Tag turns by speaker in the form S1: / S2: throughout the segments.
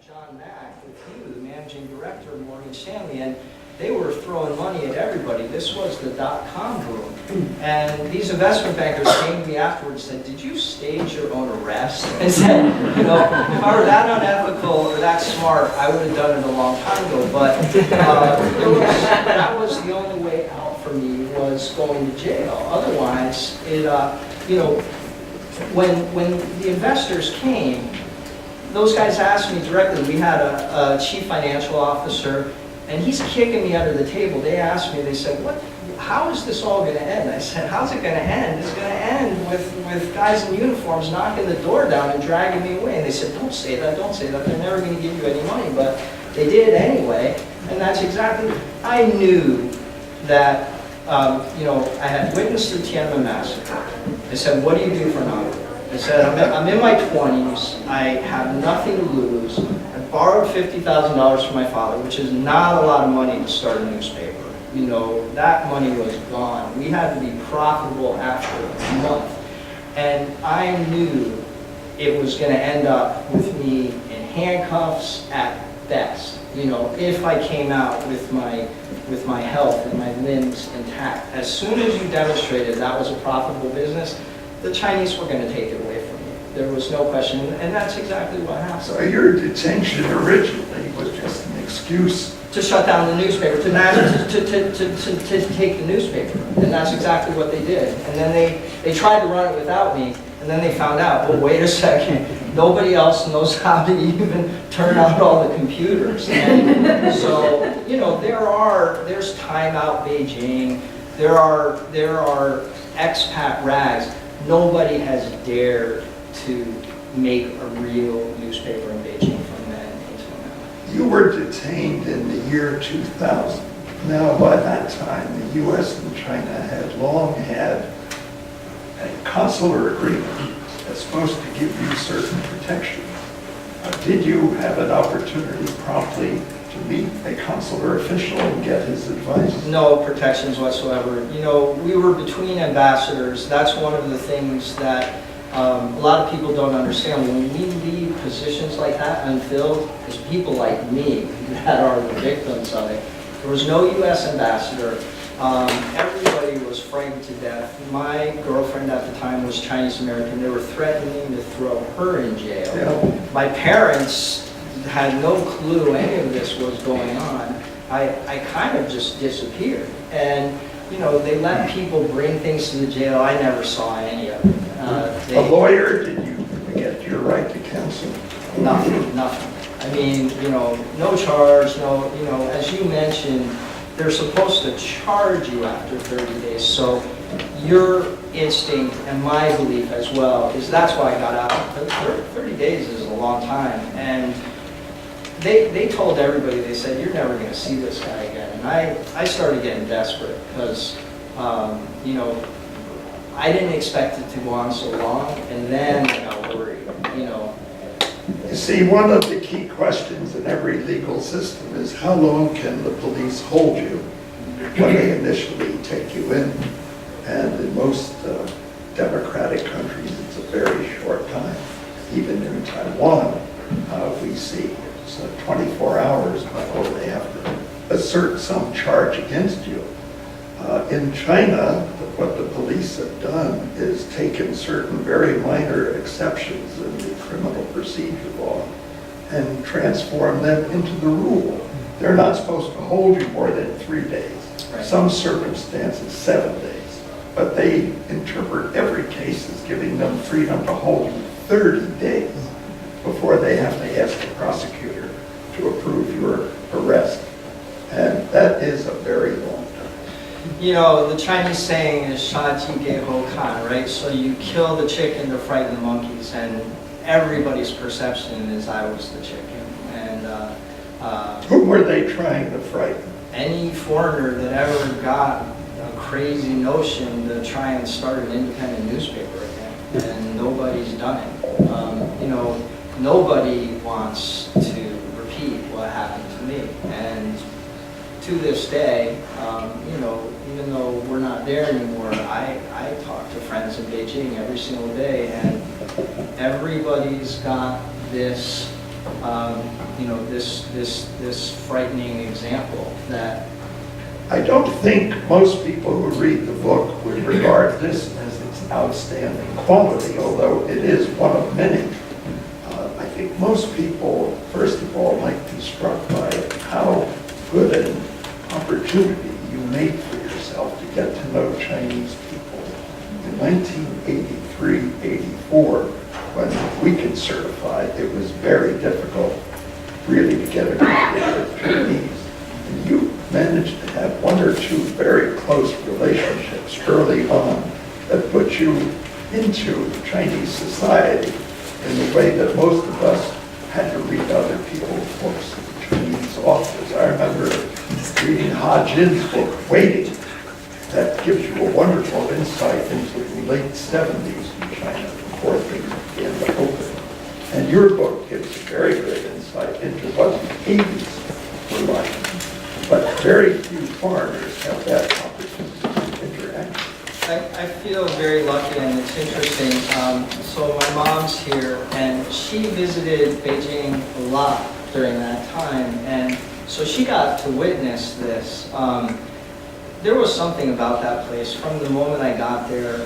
S1: John Mack with you, the managing director of Morgan Stanley, and they were throwing money at everybody. This was the dot-com boom. And these investment bankers came to me afterwards and said, did you stage your own arrest? I said, you know, if I were that unethical or that smart, I would have done it a long time ago. But that was the only way out for me, was going to jail. Otherwise, it, you know, when the investors came, those guys asked me directly. We had a chief financial officer, and he's kicking me under the table. They asked me, they said, how is this all going to end? I said, how's it going to end? It's going to end with guys in uniforms knocking the door down and dragging me away. And they said, don't say that, don't say that. They're never going to give you any money. But they did anyway, and that's exactly, I knew that, you know, I had witnessed the Tiananmen massacre. I said, what do you do for an honor? I said, I'm in my 20s, I have nothing to lose. I borrowed $50,000 from my father, which is not a lot of money to start a newspaper. You know, that money was gone. We had to be profitable after a month. And I knew it was going to end up with me in handcuffs at best. You know, if I came out with my health and my limbs intact. As soon as you demonstrated that was a profitable business, the Chinese were going to take it away from you. There was no question, and that's exactly what happened.
S2: So your detention originally was just an excuse
S1: to shut down the newspaper, to take the newspaper, and that's exactly what they did. And then they tried to run it without me, and then they found out, well, wait a second, nobody else knows how to even turn out all the computers. And so, you know, there's Time Out Beijing, there are expat rags. Nobody has dared to make a real newspaper in Beijing from then until now.
S2: You were detained in the year 2000. Now, by that time, the U.S. and China had long had a consular agreement that's supposed to give you certain protection. Did you have an opportunity promptly to meet a consular official and get his advice?
S1: No protections whatsoever. You know, we were between ambassadors. That's one of the things that a lot of people don't understand. When we leave positions like that unfilled, it's people like me that are the victims of it. There was no U.S. ambassador. Everybody was frightened to death. My girlfriend at the time was Chinese American. They were threatening to throw her in jail.
S2: Yeah.
S1: My parents had no clue any of this was going on. I kind of just disappeared. And, you know, they let people bring things to the jail. I never saw any of it.
S2: A lawyer, did you get your right to counsel?
S1: Nothing. I mean, you know, no charge, no, you know, as you mentioned, they're supposed to charge you after 30 days. So your instinct and my belief as well is that's why I got out. 30 days is a long time. And they told everybody, they said, you're never going to see this guy again. And I started getting desperate because, you know, I didn't expect it to go on so long. And then I got worried, you know.
S2: You see, one of the key questions in every legal system is how long can the police hold you when they initially take you in? And in most democratic countries, it's a very short time. Even in Taiwan, we see it's 24 hours before they have to assert some charge against you. In China, what the police have done is taken certain very minor exceptions in the criminal procedure law and transformed them into the rule. They're not supposed to hold you more than 3 days.
S1: Right.
S2: Some circumstances, 7 days. But they interpret every case as giving them freedom to hold you 30 days before they have to ask the prosecutor to approve your arrest. And that is a very long time.
S1: You know, the Chinese saying is "sha ji ge hou kan," right? So you kill the chicken to frighten the monkeys, and everybody's perception is I was the chicken. And
S2: who were they trying to frighten?
S1: any foreigner that ever got a crazy notion to try and start an independent newspaper again, and nobody's done it. You know, nobody wants to repeat what happened to me, and to this day, you know, even though we're not there anymore, I talk to friends in Beijing every single day, and everybody's got this this frightening example that.
S2: I don't think most people who read the book would regard this as its outstanding quality, although it is one of many. I think most people, first of all, might be struck by how good an opportunity you made for yourself to get to know Chinese people. In 1983-84, when we could certify, it was very difficult really to get acquainted with Chinese. And you managed to have one or two very close relationships early on that put you into Chinese society in the way that most of us had to read other people's books of Chinese authors. I remember reading Ha Jin's book, Waiting, that gives you a wonderful insight into the late 70s in China before things began to open. And your book gives a very good insight into what the 80s were like. But very few foreigners have that opportunity to interact.
S1: I feel very lucky, and it's interesting. So my mom's here, and she visited Beijing a lot during that time, and so she got to witness this. There was something about that place from the moment I got there.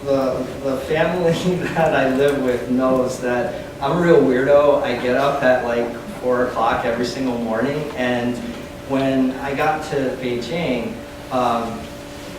S1: The family that I live with knows that I'm a real weirdo. I get up at like 4 o'clock every single morning, and when I got to Beijing,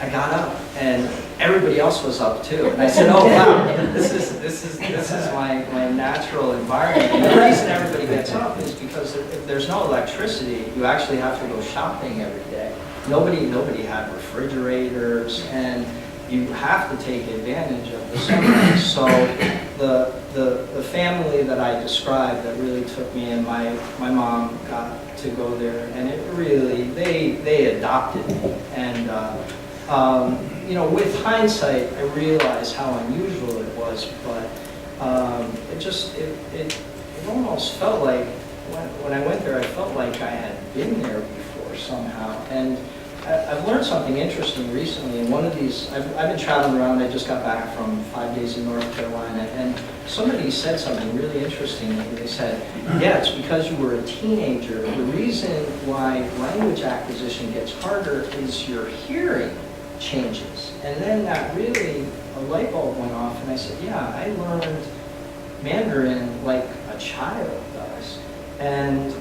S1: I got up and everybody else was up too. And I said, oh wow, this is my natural environment. And the reason everybody gets up is because if there's no electricity, you actually have to go shopping every day. Nobody had refrigerators, and you have to take advantage of the sunlight. So the family that I described that really took me, and my mom got to go there, and it really, they adopted me. And with hindsight, I realize how unusual it was, but it almost felt like, when I went there, I felt like I had been there before somehow. And I've learned something interesting recently. In one of these, I've been traveling around. I just got back from 5 days in North Carolina, and somebody said something really interesting. They said, yeah, it's because you were a teenager. The reason why language acquisition gets harder is your hearing changes. And then that really, a light bulb went off, and I said, yeah, I learned Mandarin like a child does. And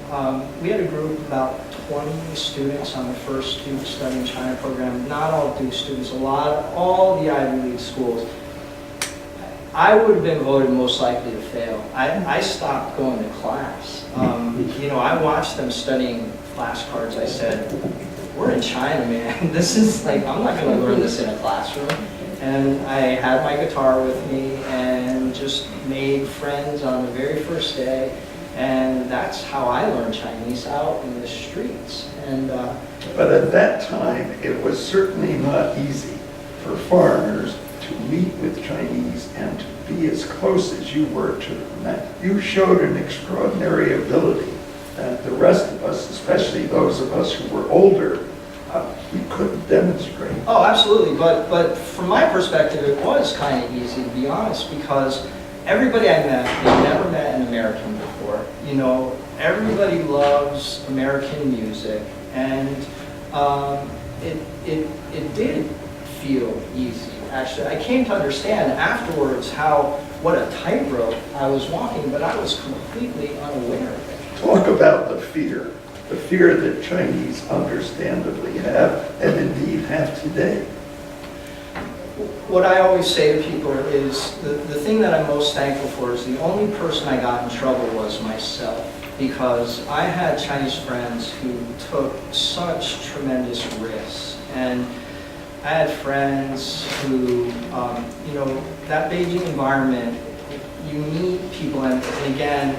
S1: we had a group of about 20 students on the first student studying China program. Not all Duke students, all the Ivy League schools. I would have been voted most likely to fail. I stopped going to class. I watched them studying flashcards. I said, we're in China, man. This is like, I'm not going to learn this in a classroom. And I had my guitar with me and just made friends on the very first day. And that's how I learned Chinese, out in the streets. And
S2: but at that time, it was certainly not easy for foreigners to meet with Chinese and to be as close as you were to them. You showed an extraordinary ability that the rest of us, especially those of us who were older, we couldn't demonstrate.
S1: Oh, absolutely. But from my perspective, it was kind of easy, to be honest, because everybody I met, they never met an American before. Everybody loves American music, and it did feel easy. Actually, I came to understand afterwards what a tightrope I was walking, but I was completely unaware of it.
S2: Talk about the fear that Chinese understandably have, and indeed have today.
S1: What I always say to people is the thing that I'm most thankful for is the only person I got in trouble was myself, because I had Chinese friends who took such tremendous risks. And I had friends who, that Beijing environment, you meet people, and again,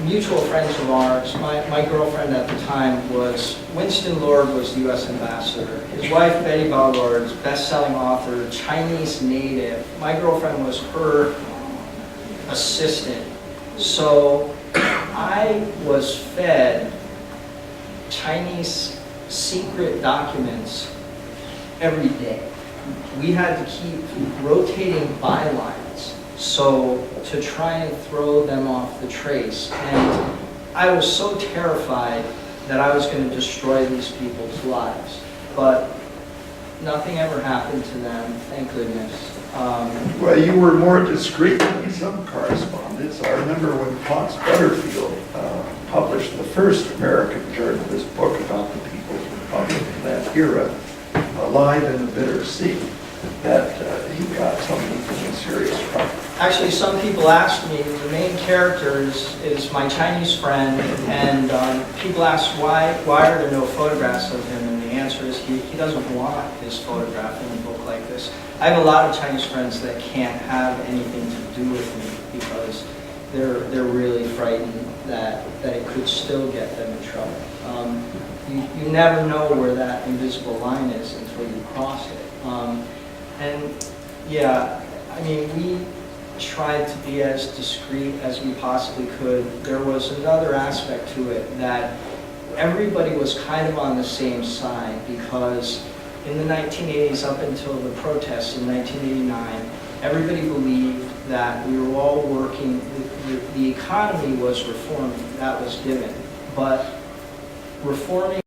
S1: mutual friends of ours. My girlfriend at the time was, Winston Lord was the U.S. ambassador. His wife, Betty Ballard, best-selling author, Chinese native. My girlfriend was her assistant. So I was fed Chinese secret documents every day. We had to keep rotating bylines so to try and throw them off the trace. And I was so terrified that I was going to destroy these people's lives. But nothing ever happened to them, thank goodness.
S2: Well, you were more discreet than some correspondents. I remember when Fox Butterfield published the first American journalist book about the People's Republic in that era, Alive in the Bitter Sea, that he got some people in serious trouble.
S1: Actually, some people ask me, the main character is my Chinese friend, and people ask why are there no photographs of him, and the answer is he doesn't want his photograph in a book like this. I have a lot of Chinese friends that can't have anything to do with me because they're really frightened that it could still get them in trouble. You never know where that invisible line is until you cross it. And yeah, I mean, we tried to be as discreet as we possibly could. There was another aspect to it that everybody was kind of on the same side, because in the 1980s, up until the protests in 1989, everybody believed that we were all working, the economy was reformed, that was given, but reforming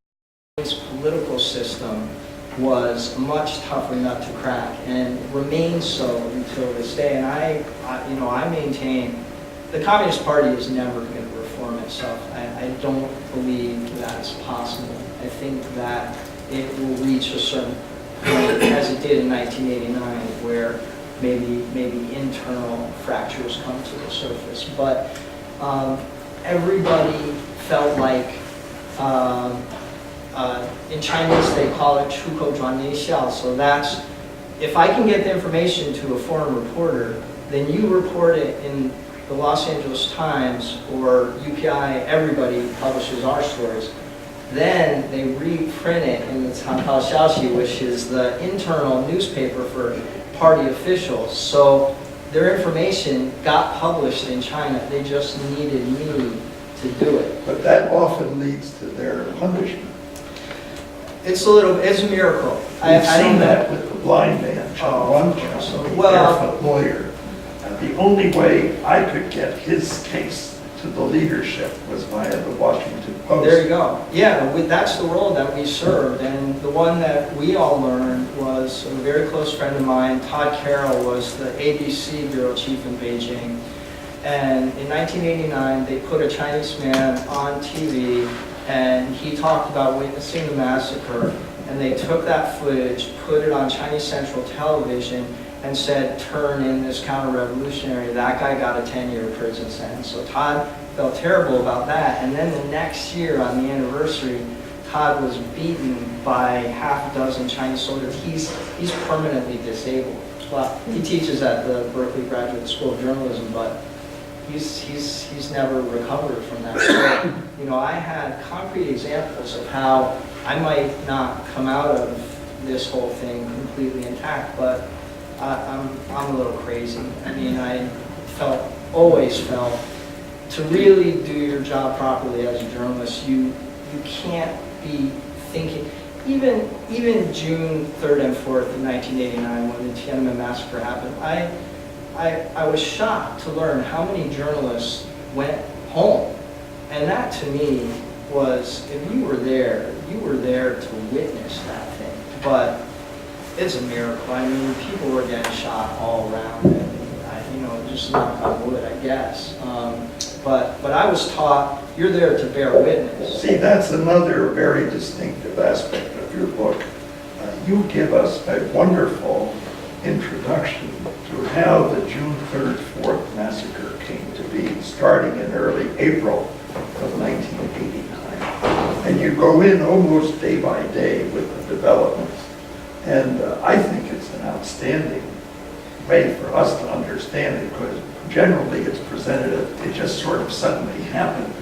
S1: this political system was a much tougher nut to crack, and remains so until this day. And I maintain the Communist Party is never going to reform itself. I don't believe that's possible. I think that it will reach a certain point, as it did in 1989, where maybe internal fractures come to the surface. But everybody felt like, in Chinese they call it 出口转内销. So that's, if I can get the information to a foreign reporter, then you report it in the Los Angeles Times or UPI, everybody publishes our stories. Then they reprint it in the 长报消息, which is the internal newspaper for party officials. So their information got published in China. They just needed me to do it.
S2: But that often leads to their punishment.
S1: It's a miracle.
S2: I've seen that with the blind man, one gentleman, a barefoot lawyer. The only way I could get his case to the leadership was via the Washington Post.
S1: There you go. Yeah, that's the role that we served. And the one that we all learned was a very close friend of mine, Todd Carroll, was the ABC bureau chief in Beijing. And in 1989, they put a Chinese man on TV, and he talked about witnessing the massacre. And they took that footage, put it on Chinese Central Television, and said, turn in this counter-revolutionary. That guy got a 10-year prison sentence. So Todd felt terrible about that. And then the next year, on the anniversary, Todd was beaten by half a dozen Chinese soldiers. He's permanently disabled. Well, he teaches at the Berkeley Graduate School of Journalism, but he's never recovered from that. So, you know, I had concrete examples of how I might not come out of this whole thing completely intact, but I'm a little crazy. I mean, I always felt, to really do your job properly as a journalist, you can't be thinking. Even June 3rd and 4th of 1989, when the Tiananmen massacre happened, I was shocked to learn how many journalists went home. And that to me was, if you were there to witness that thing. But it's a miracle. I mean, people were getting shot all around, and just knock on wood, I guess. But I was taught, you're there to bear witness.
S2: See, that's another very distinctive aspect of your book. You give us a wonderful introduction to how the June 3rd, 4th massacre came to be, starting in early April of 1989. And you go in almost day by day with the developments. And I think it's an outstanding way for us to understand it, because generally it's presented as it just sort of suddenly happened.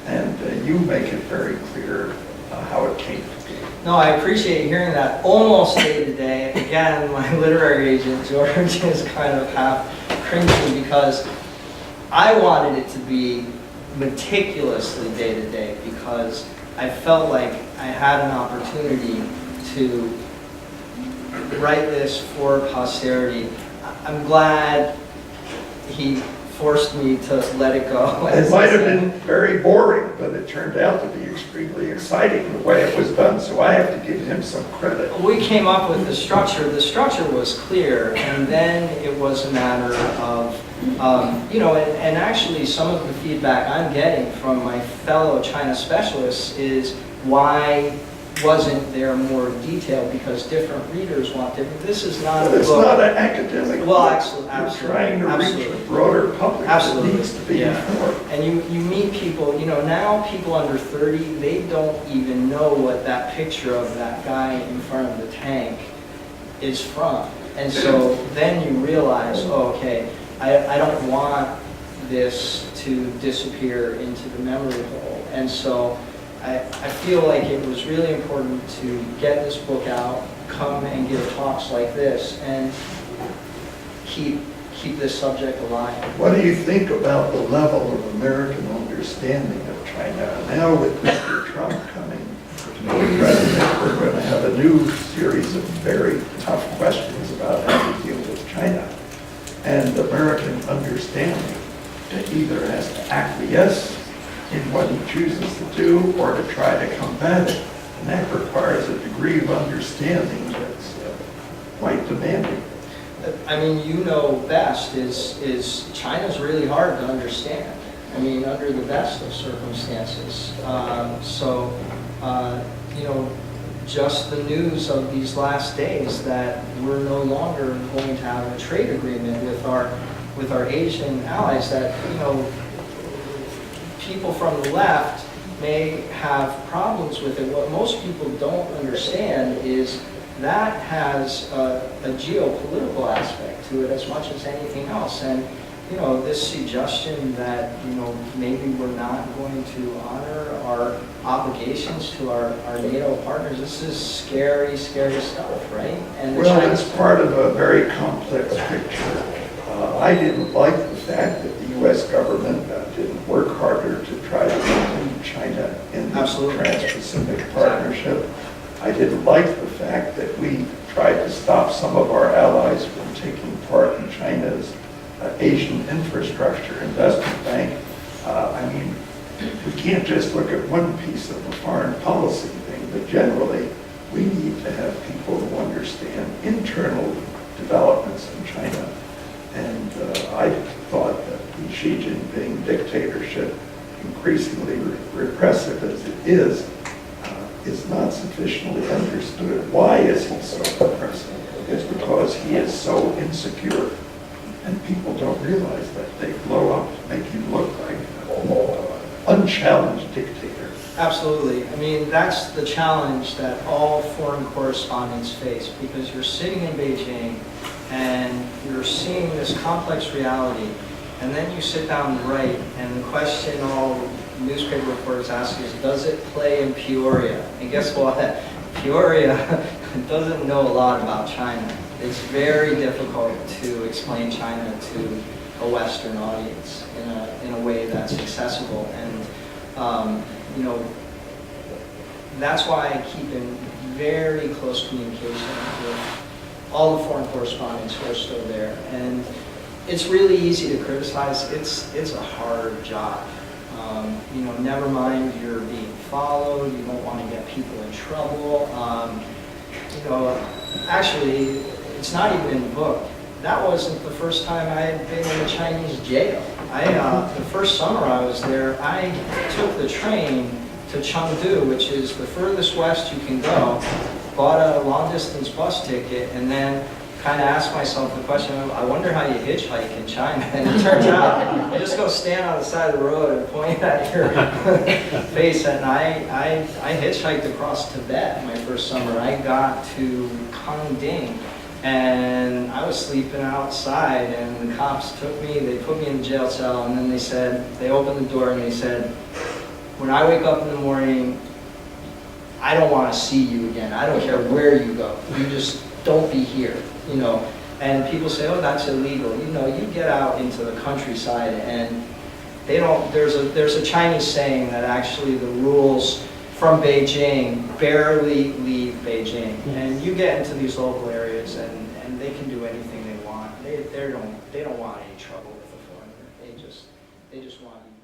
S2: And you make it very clear how it came to be.
S1: No, I appreciate hearing that. Almost day to day. Again, my literary agent, George, is kind of half cringing because I wanted it to be meticulously day to day, because I felt like I had an opportunity to write this for posterity. I'm glad, he forced me to let it go.
S2: It might have been very boring, but it turned out to be extremely exciting the way it was done, so I have to give him some credit.
S1: We came up with the structure. The structure was clear, and then it was a matter of, and actually some of the feedback I'm getting from my fellow China specialists is why wasn't there more detail, because different readers want different. This is not
S2: But
S1: a
S2: it's
S1: book.
S2: not an academic
S1: Well,
S2: book.
S1: absolutely.
S2: You're trying to reach
S1: Absolutely.
S2: a broader public that
S1: Absolutely.
S2: needs to be
S1: Yeah.
S2: informed.
S1: And you meet people, now people under 30, they don't even know what that picture of that guy in front of the tank is from. And so then you realize, oh, okay, I don't want this to disappear into the memory hole. And so I feel like it was really important to get this book out, come and give talks like this, and keep this subject alive.
S2: What do you think about the level of American understanding of China? Now with Mr. Trump coming for president, we're going to have a new series of very tough questions about how to deal with China. And American understanding that either has to acquiesce in what he chooses to do or to try to combat it. And that requires a degree of understanding that's quite demanding.
S1: I mean, you know best, is China's really hard to understand. I mean, under the best of circumstances. Just the news of these last days that we're no longer going to have a trade agreement with our Asian allies, that, people from the left may have problems with it. What most people don't understand is that has a geopolitical aspect to it as much as anything else. And, this suggestion that, maybe we're not going to honor our obligations to our NATO partners, this is scary, scary stuff, right? And the
S2: Well,
S1: Chinese-
S2: it's part of a very complex picture. I didn't like the fact that the U.S. government didn't work harder to try to include China in the
S1: Absolutely.
S2: Trans-Pacific Partnership. I didn't like the fact that we tried to stop some of our allies from taking part in China's Asian Infrastructure Investment Bank. We can't just look at one piece of a foreign policy thing, but generally, we need to have people who understand internal developments in China. And I thought that the Xi Jinping dictatorship, increasingly repressive as it is not sufficiently understood. Why is he so repressive? It's because he is so insecure. And people don't realize that they blow up to make him look like an unchallenged dictator.
S1: Absolutely. I mean, that's the challenge that all foreign correspondents face, because you're sitting in Beijing and you're seeing this complex reality, and then you sit down and write, and the question all newspaper reporters ask is, does it play in Peoria? And guess what? Peoria doesn't know a lot about China. It's very difficult to explain China to a Western audience in a way that's accessible. And, that's why I keep in very close communication with all the foreign correspondents who are still there. And it's really easy to criticize. It's a hard job. Never mind you're being followed. You don't want to get people in trouble. Actually, it's not even in the book. That wasn't the first time I had been in a Chinese jail. The first summer I was there, I took the train to Chengdu, which is the furthest west you can go, bought a long-distance bus ticket, and then kind of asked myself the question, I wonder how you hitchhike in China. And it turns out, you just go stand on the side of the road and point at your face. And I hitchhiked across Tibet my first summer. I got to Kangding, and I was sleeping outside, and the cops took me, they put me in the jail cell, and then they opened the door and they said, when I wake up in the morning, I don't want to see you again. I don't care where you go. You just don't be here, And people say, oh, that's illegal. You get out into the countryside and they don't, there's a Chinese saying that actually the rules from Beijing barely leave Beijing. And you get into these local areas and they can do anything they want. They don't want any trouble with the They just want you